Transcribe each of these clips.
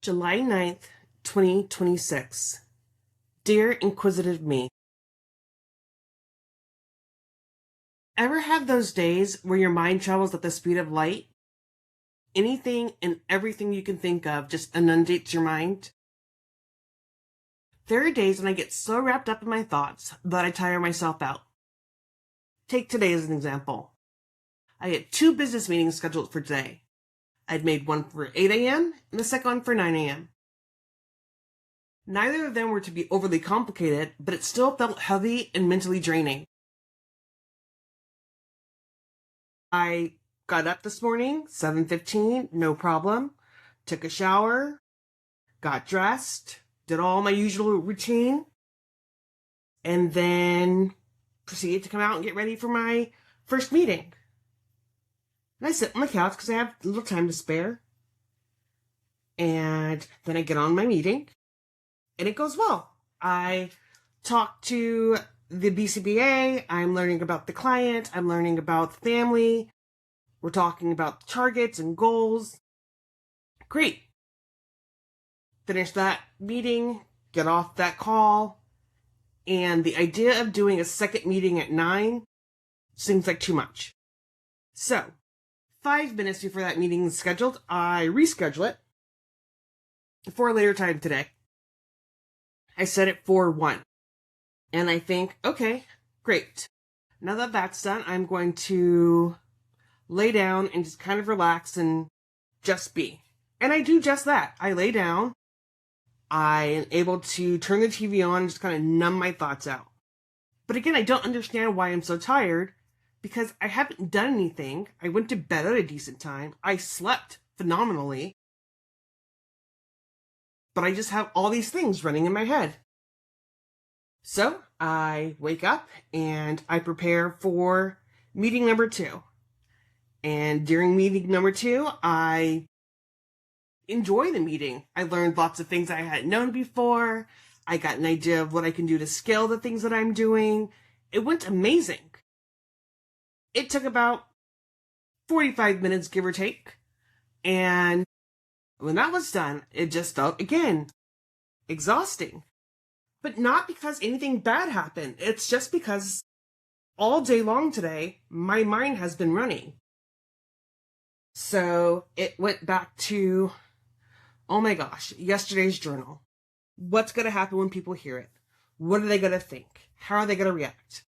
July 9th, 2026. Dear Inquisitive Me, ever have those days where your mind travels at the speed of light? Anything and everything you can think of just inundates your mind? There are days when I get so wrapped up in my thoughts that I tire myself out. Take today as an example. I had 2 business meetings scheduled for today. I'd made one for 8 a.m. and the second one for 9 a.m. Neither of them were to be overly complicated, but it still felt heavy and mentally draining. I got up this morning, 7:15, no problem, took a shower, got dressed, did all my usual routine, and then proceeded to come out and get ready for my first meeting. And I sit on the couch because I have a little time to spare. And then I get on my meeting, and it goes well. I talk to the BCBA, I'm learning about the client, I'm learning about the family, we're talking about targets and goals. Great. Finish that meeting, get off that call, and the idea of doing a second meeting at 9 seems like too much. So, 5 minutes before that meeting is scheduled, I reschedule it for a later time today. I set it for 1. And I think, okay, great. Now that that's done, I'm going to lay down and just kind of relax and just be. And I do just that. I lay down. I am able to turn the TV on and just kind of numb my thoughts out. But again, I don't understand why I'm so tired because I haven't done anything. I went to bed at a decent time. I slept phenomenally. But I just have all these things running in my head. So I wake up and I prepare for meeting number 2. And during meeting number 2, I enjoy the meeting. I learned lots of things I hadn't known before. I got an idea of what I can do to scale the things that I'm doing. It went amazing. It took about 45 minutes, give or take. And when that was done, it just felt, again, exhausting. But not because anything bad happened. It's just because all day long today, my mind has been running. So it went back to, oh my gosh, yesterday's journal. What's going to happen when people hear it? What are they going to think? How are they going to react?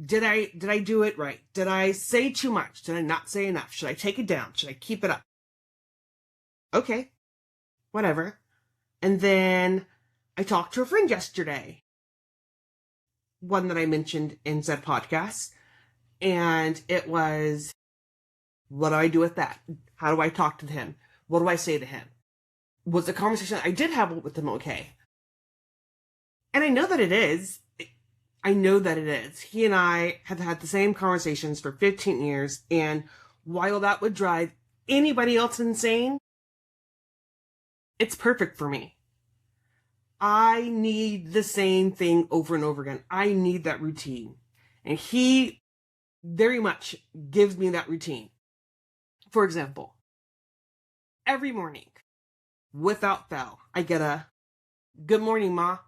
Did I do it right? Did I say too much? Did I not say enough? Should I take it down? Should I keep it up? Okay, whatever. And then I talked to a friend yesterday, one that I mentioned in said podcast, and it was, what do I do with that? How do I talk to him? What do I say to him? Was the conversation I did have with him okay? And I know that it is. I know that it is. He and I have had the same conversations for 15 years, and while that would drive anybody else insane, it's perfect for me. I need the same thing over and over again. I need that routine. And he very much gives me that routine. For example, every morning, without fail, I get a, "Good morning, Ma.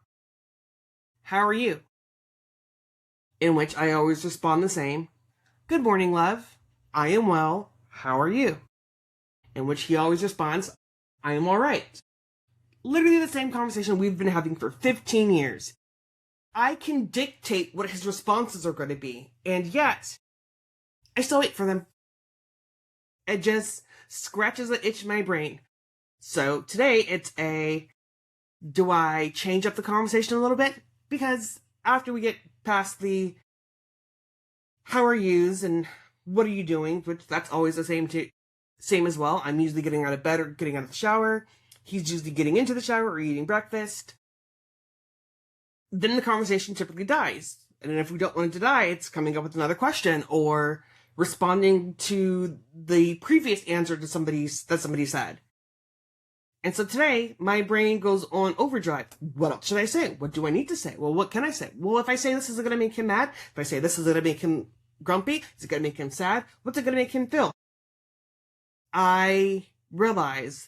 How are you?" In which I always respond the same, "Good morning, love. I am well. How are you?" In which he always responds, "I am all right." Literally the same conversation we've been having for 15 years. I can dictate what his responses are going to be, and yet, I still wait for them. It just scratches an itch in my brain. So today, it's do I change up the conversation a little bit? Because after we get past the how are yous and what are you doing, which that's always the same as well. I'm usually getting out of bed or getting out of the shower. He's usually getting into the shower or eating breakfast. Then the conversation typically dies. And if we don't want it to die, it's coming up with another question or responding to the previous answer to somebody said. And so today, my brain goes on overdrive. What else should I say? What do I need to say? Well, what can I say? Well, if I say this, is it going to make him mad? If I say this, is it going to make him grumpy? Is it going to make him sad? What's it going to make him feel? I realize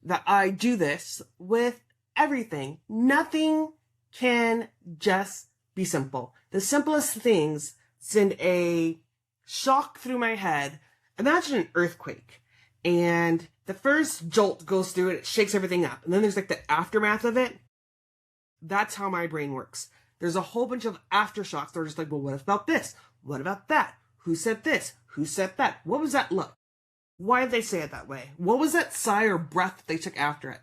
that I do this with everything. Nothing can just be simple. The simplest things send a shock through my head. Imagine an earthquake. And the first jolt goes through it, it shakes everything up. And then there's like the aftermath of it. That's how my brain works. There's a whole bunch of aftershocks that are just like, well, what about this? What about that? Who said this? Who said that? What was that look? Why did they say it that way? What was that sigh or breath that they took after it?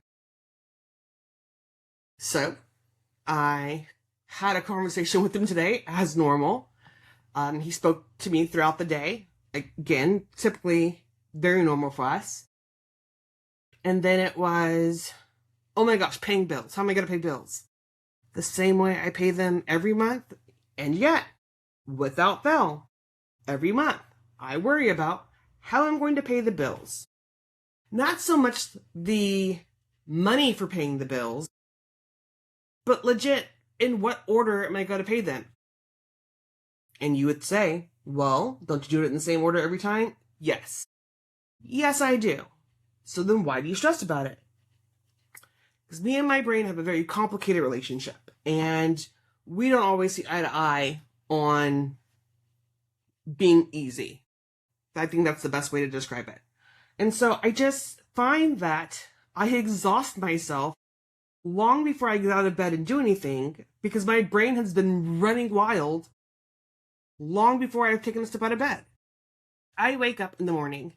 So, I had a conversation with him today, as normal. He spoke to me throughout the day. Again, typically very normal for us. And then it was, oh my gosh, paying bills. How am I going to pay bills? The same way I pay them every month. And yet, without fail, every month, I worry about how I'm going to pay the bills. Not so much the money for paying the bills, but legit, in what order am I going to pay them? And you would say, well, don't you do it in the same order every time? Yes. Yes, I do. So then why do you stress about it? Because me and my brain have a very complicated relationship, and we don't always see eye to eye on being easy. I think that's the best way to describe it. And so I just find that I exhaust myself long before I get out of bed and do anything, because my brain has been running wild long before I've taken a step out of bed. I wake up in the morning,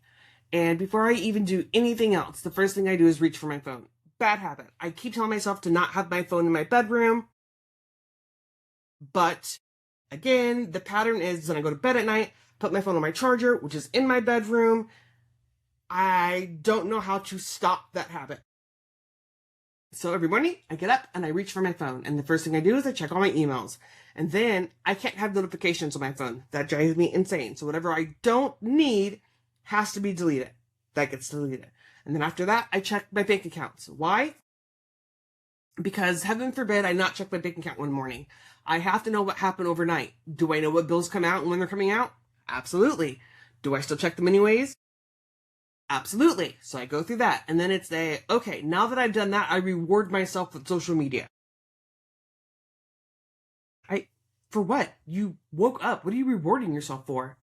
and before I even do anything else, the first thing I do is reach for my phone. Bad habit. I keep telling myself to not have my phone in my bedroom, but again, the pattern is when I go to bed at night, put my phone on my charger, which is in my bedroom. I don't know how to stop that habit. So every morning, I get up and I reach for my phone. And the first thing I do is I check all my emails. And then I can't have notifications on my phone. That drives me insane. So whatever I don't need has to be deleted. That gets deleted. And then after that, I check my bank accounts. Why? Because heaven forbid I not check my bank account one morning. I have to know what happened overnight. Do I know what bills come out and when they're coming out? Absolutely. Do I still check them anyways? Absolutely. So I go through that. And then it's okay, now that I've done that, I reward myself with social media. For what? You woke up. What are you rewarding yourself for?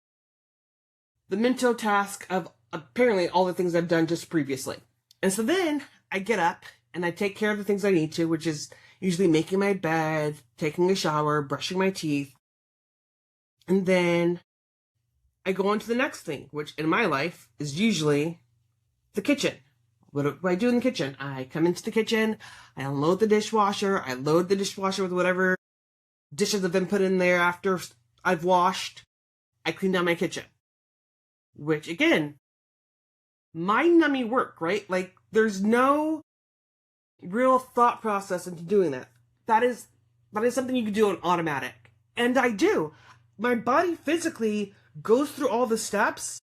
The mental task of apparently all the things I've done just previously. And so then I get up and I take care of the things I need to, which is usually making my bed, taking a shower, brushing my teeth. And then I go on to the next thing, which in my life is usually the kitchen. What do I do in the kitchen? I come into the kitchen, I unload the dishwasher, I load the dishwasher with whatever dishes have been put in there after I've washed. I clean down my kitchen. Which, again, mind-numbing work, right? Like, there's no real thought process into doing that. That is something you can do on automatic. And I do. My body physically goes through all the steps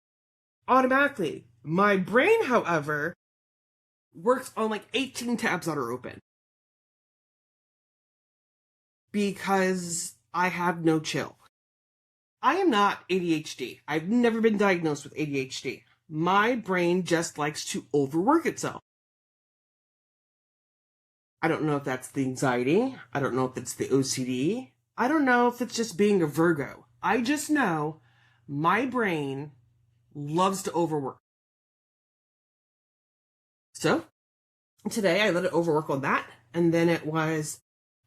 automatically. My brain, however, works on like 18 tabs that are open. Because I have no chill. I am not ADHD. I've never been diagnosed with ADHD. My brain just likes to overwork itself. I don't know if that's the anxiety. I don't know if it's the OCD. I don't know if it's just being a Virgo. I just know my brain loves to overwork. So, today I let it overwork on that, and then it was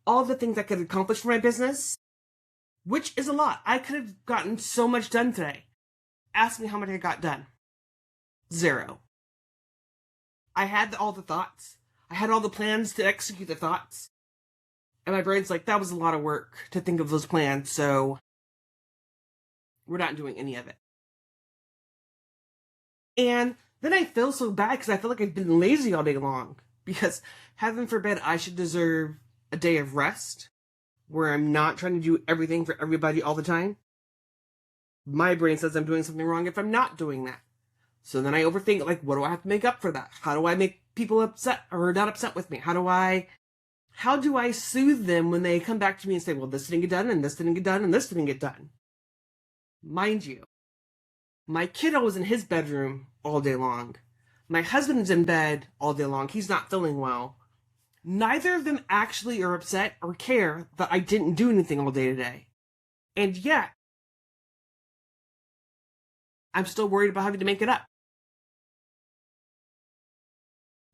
all the things I could accomplish for my business, which is a lot. I could have gotten so much done today. Ask me how much I got done. 0. I had all the thoughts. I had all the plans to execute the thoughts. And my brain's like, that was a lot of work to think of those plans, so we're not doing any of it. And then I feel so bad because I feel like I've been lazy all day long. Because heaven forbid I should deserve a day of rest where I'm not trying to do everything for everybody all the time. My brain says I'm doing something wrong if I'm not doing that. So then I overthink, like, what do I have to make up for that? How do I make people upset or not upset with me? How do I soothe them when they come back to me and say, well, this didn't get done, and this didn't get done, and this didn't get done? Mind you, my kiddo was in his bedroom all day long. My husband is in bed all day long. He's not feeling well. Neither of them actually are upset or care that I didn't do anything all day today. And yet, I'm still worried about having to make it up.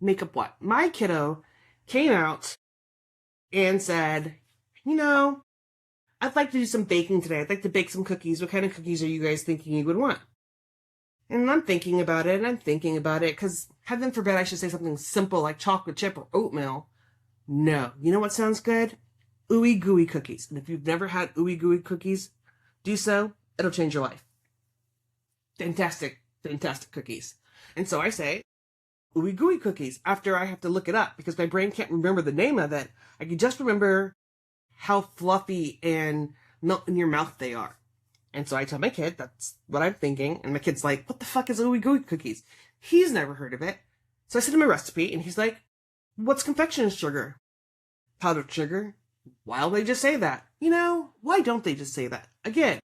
Make up what? My kiddo came out and said, I'd like to do some baking today. I'd like to bake some cookies. What kind of cookies are you guys thinking you would want? And I'm thinking about it, because heaven forbid I should say something simple like chocolate chip or oatmeal. No. You know what sounds good? Ooey gooey cookies. And if you've never had ooey gooey cookies, do so. It'll change your life. Fantastic, fantastic cookies. And so I say, ooey gooey cookies, after I have to look it up because my brain can't remember the name of it. I can just remember how fluffy and melt in your mouth they are. And so I tell my kid, that's what I'm thinking. And my kid's like, what the fuck is ooey gooey cookies? He's never heard of it. So I send him a recipe and he's like, what's confectioner's sugar? Powdered sugar? Why don't they just say that? Why don't they just say that? Again,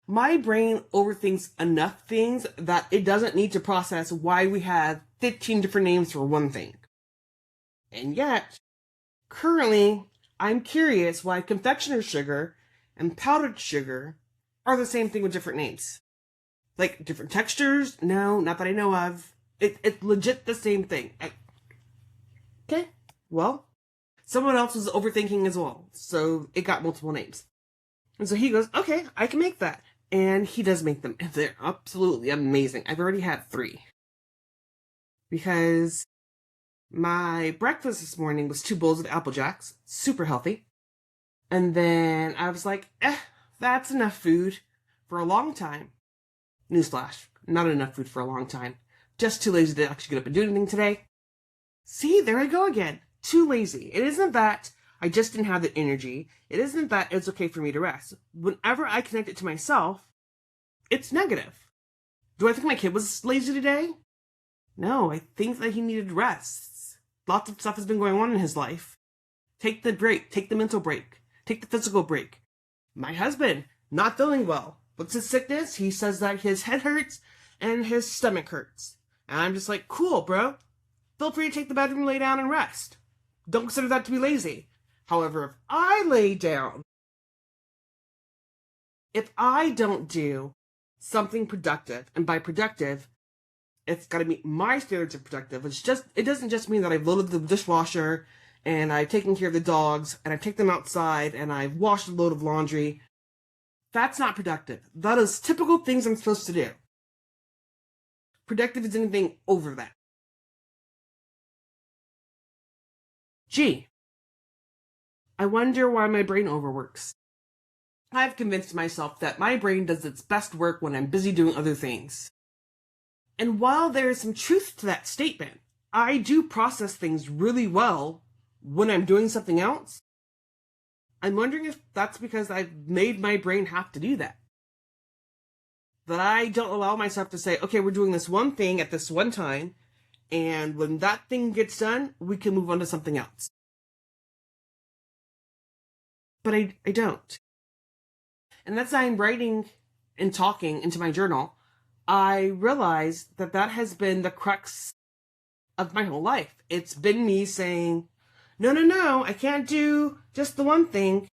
my brain overthinks enough things that it doesn't need to process why we have 15 different names for one thing. And yet, currently, I'm curious why confectioner's sugar and powdered sugar are the same thing with different names. Like, different textures? No, not that I know of. It's legit the same thing. Okay, well, someone else was overthinking as well, so it got multiple names. And so he goes, okay, I can make that. And he does make them, and they're absolutely amazing. I've already had 3. Because my breakfast this morning was 2 bowls of Apple Jacks, super healthy. And then I was like, that's enough food for a long time. Newsflash, not enough food for a long time. Just too lazy to actually get up and do anything today. See, there I go again. Too lazy. It isn't that I just didn't have the energy. It isn't that it's okay for me to rest. Whenever I connect it to myself, it's negative. Do I think my kid was lazy today? No, I think that he needed rest. Lots of stuff has been going on in his life. Take the break. Take the mental break. Take the physical break. My husband, not feeling well. What's his sickness? He says that his head hurts and his stomach hurts. And I'm just like, cool, bro. Feel free to take the bedroom and lay down and rest. Don't consider that to be lazy. However, if I lay down, if I don't do something productive, and by productive, it's got to meet my standards of productive. It doesn't just mean that I've loaded the dishwasher and I've taken care of the dogs and I've taken them outside and I've washed a load of laundry. That's not productive. That is typical things I'm supposed to do. Productive is anything over that. Gee, I wonder why my brain overworks. I've convinced myself that my brain does its best work when I'm busy doing other things. And while there is some truth to that statement, I do process things really well when I'm doing something else. I'm wondering if that's because I've made my brain have to do that. That I don't allow myself to say, okay, we're doing this one thing at this one time, and when that thing gets done, we can move on to something else. But I don't. And that's why I'm writing and talking into my journal. I realize that has been the crux of my whole life. It's been me saying, no, I can't do just the one thing.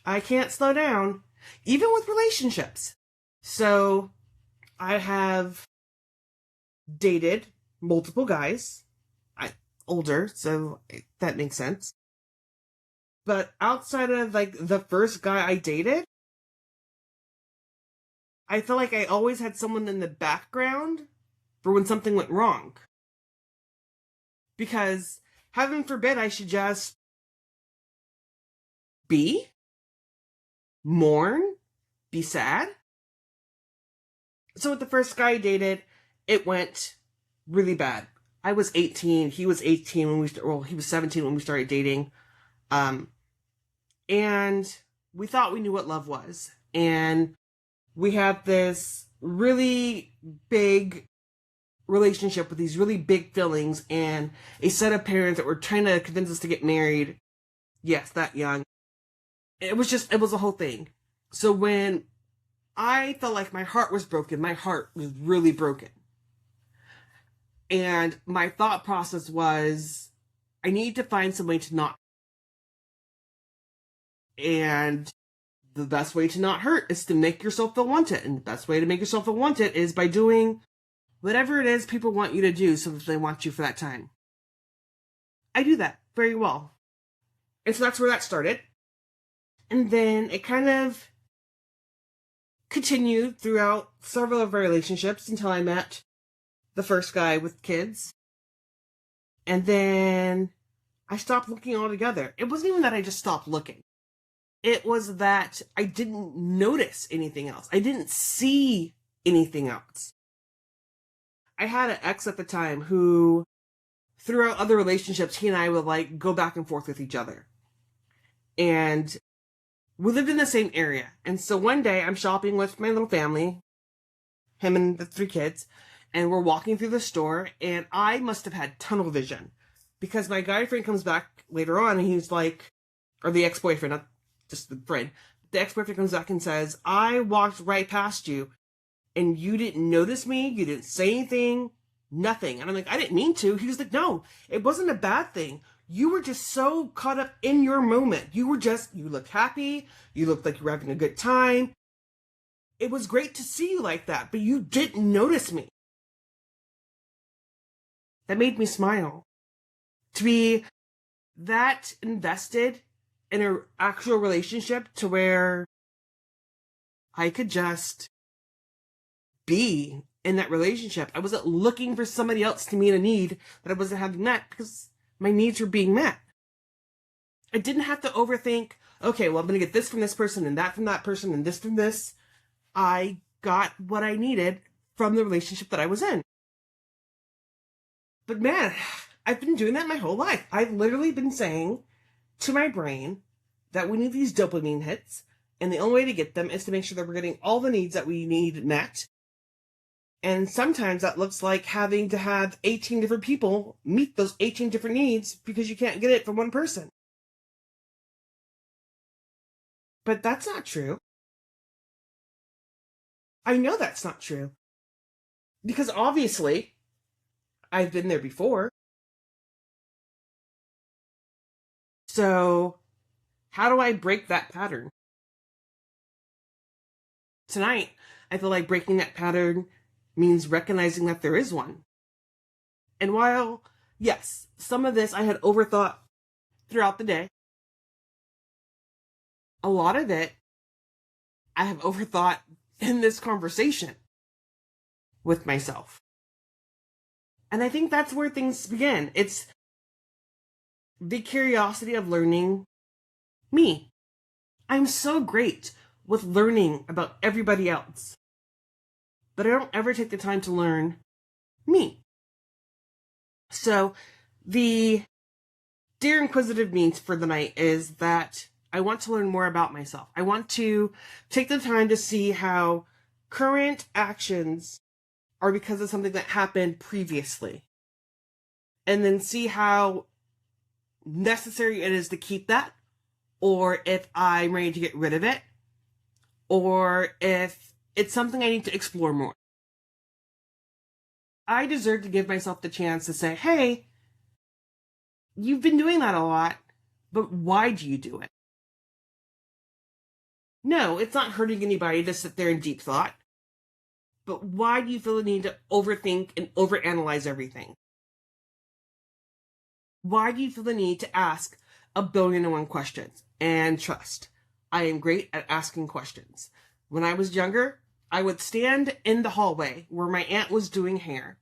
I can't slow down, even with relationships. So I have dated multiple guys, older, so that makes sense. But outside of the first guy I dated, I feel like I always had someone in the background for when something went wrong. Because, heaven forbid, I should just mourn, be sad. So with the first guy I dated, it went really bad. I was 18, he was 18 when he was 17 when we started dating. And we thought we knew what love was. And we had this really big relationship with these really big feelings and a set of parents that were trying to convince us to get married. Yes, that young. It was a whole thing. So when I felt like my heart was broken, my heart was really broken. And my thought process was, I need to find some way to not. And the best way to not hurt is to make yourself feel wanted. And the best way to make yourself feel wanted is by doing whatever it is people want you to do so that they want you for that time. I do that very well. And so that's where that started. And then it kind of continued throughout several of our relationships until I met the first guy with kids. And then I stopped looking altogether. It wasn't even that I just stopped looking. It was that I didn't notice anything else. I didn't see anything else. I had an ex at the time who, throughout other relationships, he and I would like go back and forth with each other. And we lived in the same area. And so one day I'm shopping with my little family, him and the 3 kids, and we're walking through the store, and I must have had tunnel vision because my guy friend comes back later on and he's like, or the ex-boyfriend, not just the friend, the ex-boyfriend comes back and says, I walked right past you and you didn't notice me, you didn't say anything, nothing. And I'm like, I didn't mean to. He was like, no, it wasn't a bad thing. You were just so caught up in your moment. You looked happy. You looked like you were having a good time. It was great to see you like that, but you didn't notice me. That made me smile. To be that invested in an actual relationship to where I could just be in that relationship. I wasn't looking for somebody else to meet a need that I wasn't having met because my needs were being met. I didn't have to overthink, okay, well, I'm going to get this from this person and that from that person and this from this. I got what I needed from the relationship that I was in. But man, I've been doing that my whole life. I've literally been saying to my brain that we need these dopamine hits, and the only way to get them is to make sure that we're getting all the needs that we need met. And sometimes that looks like having to have 18 different people meet those 18 different needs because you can't get it from one person. But that's not true. I know that's not true. Because obviously, I've been there before. So, how do I break that pattern? Tonight, I feel like breaking that pattern means recognizing that there is one. And while, yes, some of this I had overthought throughout the day, a lot of it I have overthought in this conversation with myself. And I think that's where things begin. It's the curiosity of learning me. I'm so great with learning about everybody else, but I don't ever take the time to learn me. So the Dear Inquisitive Me for the night is that I want to learn more about myself. I want to take the time to see how current actions are because of something that happened previously. And then see how necessary it is to keep that, or if I'm ready to get rid of it, or if it's something I need to explore more. I deserve to give myself the chance to say, hey, you've been doing that a lot, but why do you do it? No, it's not hurting anybody to sit there in deep thought. But why do you feel the need to overthink and overanalyze everything? Why do you feel the need to ask 1,000,001 questions? And trust, I am great at asking questions. When I was younger, I would stand in the hallway where my aunt was doing hair,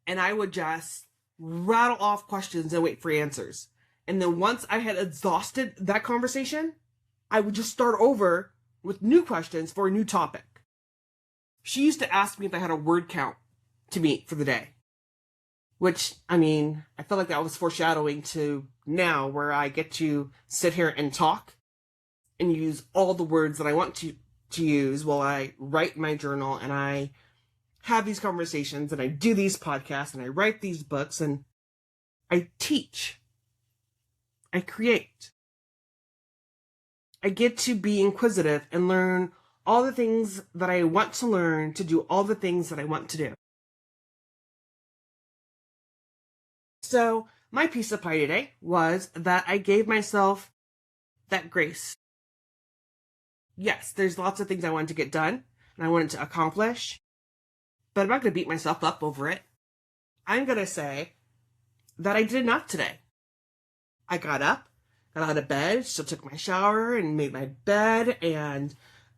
and I would just rattle off questions and wait for answers. And then once I had exhausted that conversation, I would just start over with new questions for a new topic. She used to ask me if I had a word count to meet for the day. Which, I mean, I felt like that was foreshadowing to now where I get to sit here and talk and use all the words that I want to use while I write my journal and I have these conversations and I do these podcasts and I write these books and I teach. I create. I get to be inquisitive and learn all the things that I want to learn to do all the things that I want to do. So my piece of pie today was that I gave myself that grace. Yes, there's lots of things I wanted to get done and I wanted to accomplish, but I'm not going to beat myself up over it. I'm going to say that I did enough today. I got up, got out of bed, still took my shower and made my bed and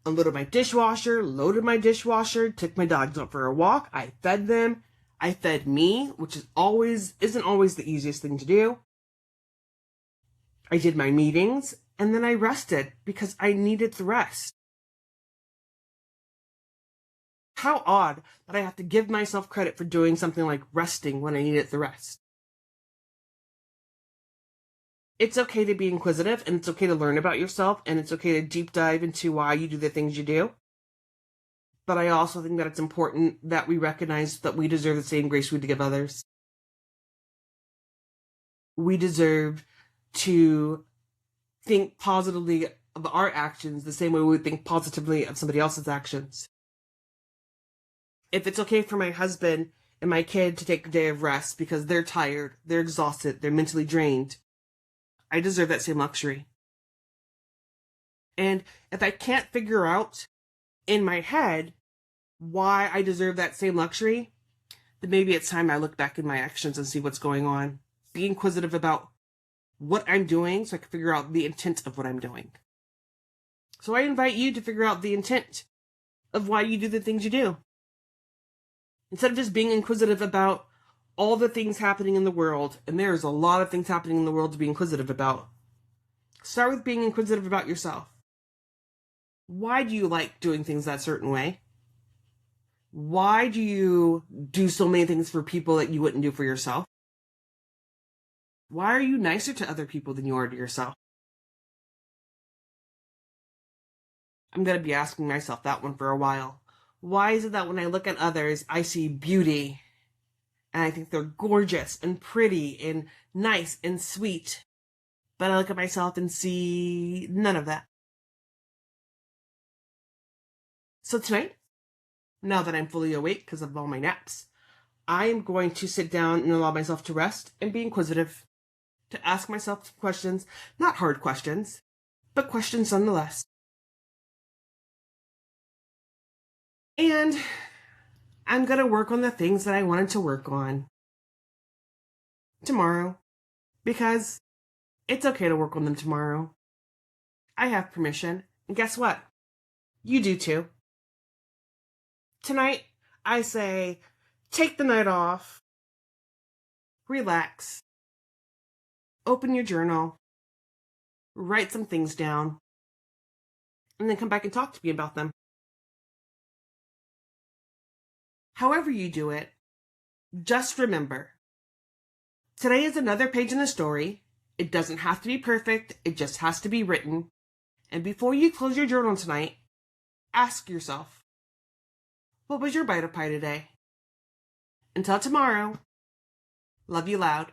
unloaded my dishwasher, loaded my dishwasher, took my dogs out for a walk. I fed them. I fed me, which isn't always the easiest thing to do. I did my meetings and then I rested because I needed the rest. How odd that I have to give myself credit for doing something like resting when I needed the rest. It's okay to be inquisitive and it's okay to learn about yourself and it's okay to deep dive into why you do the things you do. But I also think that it's important that we recognize that we deserve the same grace we give others. We deserve to think positively of our actions the same way we would think positively of somebody else's actions. If it's okay for my husband and my kid to take a day of rest because they're tired, they're exhausted, they're mentally drained, I deserve that same luxury. And if I can't figure out in my head why I deserve that same luxury, then maybe it's time I look back in my actions and see what's going on. Be inquisitive about what I'm doing so I can figure out the intent of what I'm doing. So I invite you to figure out the intent of why you do the things you do. Instead of just being inquisitive about all the things happening in the world, and there's a lot of things happening in the world to be inquisitive about, start with being inquisitive about yourself. Why do you like doing things that certain way? Why do you do so many things for people that you wouldn't do for yourself? Why are you nicer to other people than you are to yourself? I'm going to be asking myself that one for a while. Why is it that when I look at others, I see beauty and I think they're gorgeous and pretty and nice and sweet, but I look at myself and see none of that? So tonight, now that I'm fully awake because of all my naps, I am going to sit down and allow myself to rest and be inquisitive, to ask myself questions, not hard questions, but questions nonetheless. And I'm going to work on the things that I wanted to work on tomorrow, because it's okay to work on them tomorrow. I have permission, and guess what? You do too. Tonight, I say, take the night off, relax, open your journal, write some things down, and then come back and talk to me about them. However you do it, just remember, today is another page in the story. It doesn't have to be perfect. It just has to be written. And before you close your journal tonight, ask yourself, what was your bite of pie today? Until tomorrow, love you loud.